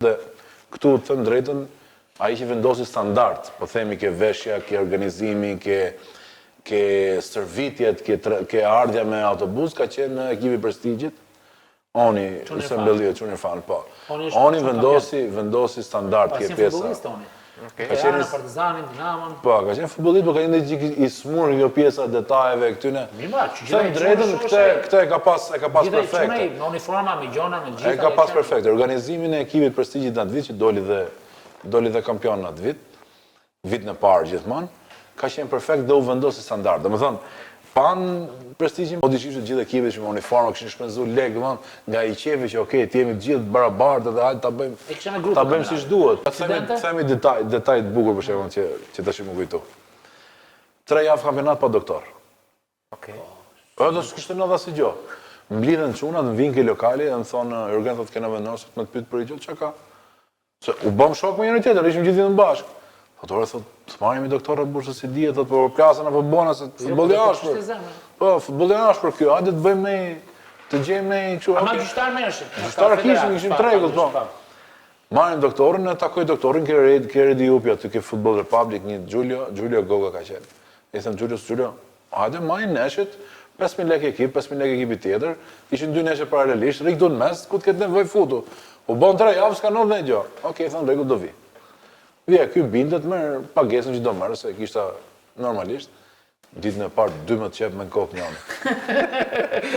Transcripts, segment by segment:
Dhe këtu të thëmë drejtën, ai që vendosi standard, po themi ke veshja, ke organizimi, ke stërvitjet, ke ardhja me autobus, ka qenë ekipi prestigjit, Oni, Sembellia, Çunir Fan, po. Oni vendosi standard, ke pjesa. Ka qenë futbolist, Oni. Tirana, Partizanin, Dinamon. Po, ka qenë futbolist, po ka qenë dhe i smur kjo pjesa detajeve këtyne. Thëmë drejtën, këte e ka pas perfekte. Me uniforma, me gjona, me gjitha. E ka pas perfekte. Organizimin e ekipit prestigjit në atë vit, që doli dhe kampion në atë vit në parë gjithmonë, ka qenë perfekt dhe u vendosi standard. Dhe më thonë, pan prestigjin, po dishishtë gjithë ekipit që me uniforma këshin shpenzu lek, nga i qevi që okej, t'jemi gjithë barabartë dhe hajtë ta bëjmë si shduhet. Themi detaj të bukur për shembull që tash më kujto. 3 javë kampionat pa doktor. Okej. Edhe s'kishte ndodha si gjë. Mblidhen çunat, më vinë ke lokali dhe më thonë, Jurgen thotë kena vendosur me të pyet për gjë, çka ka? Se u bëm shok me njëri tjetër, ishim gjithë bashkë. Thotë, të marrimi doktorët burse si dihet, thotë, po plasën apo bona se futbolli ashpër. Po, futbolli ashpër kjo, hajde të bëjmë të gjejmë kështu. Ama gjyqtar merrshin. Gjyqtar kishim tregullt, po. Marrim doktorin, e takoj doktorin, ke Redi Jupi aty ke Football Republic, një Giulio Goga ka qenë. I them Giulio, hajde marrim neshët, 5.000 lekë ekip, 5.000 lekë ekipi tjetër, ishin 2 neshë paralelisht, rik du në mes, ku të ketë nevoj futu. U bon 3 javë, s'ka ndodhur ndonjë gjë. Okej, thënë rregull do vi. Vija, ky bindet merr pagesën që do merr, se kishta normalisht. Ditën e parë 12 qep me kokë njëri.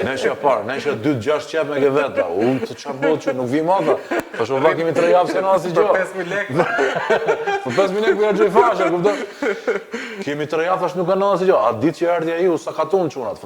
Neshja parë, neshja 2-6 qep me ke veta. Unë të çfarë bëhet që nuk vi mata. Po shoh kemi 3 javë s'ka ndodhur asgjë. Për 5.000 lekë. Për 5.000 lekë ja xhoj fasha, kupton? Kemi 3 javë tash nuk ka ndodhur asgjë. A ditë që erdhi ai u sakatun çunat.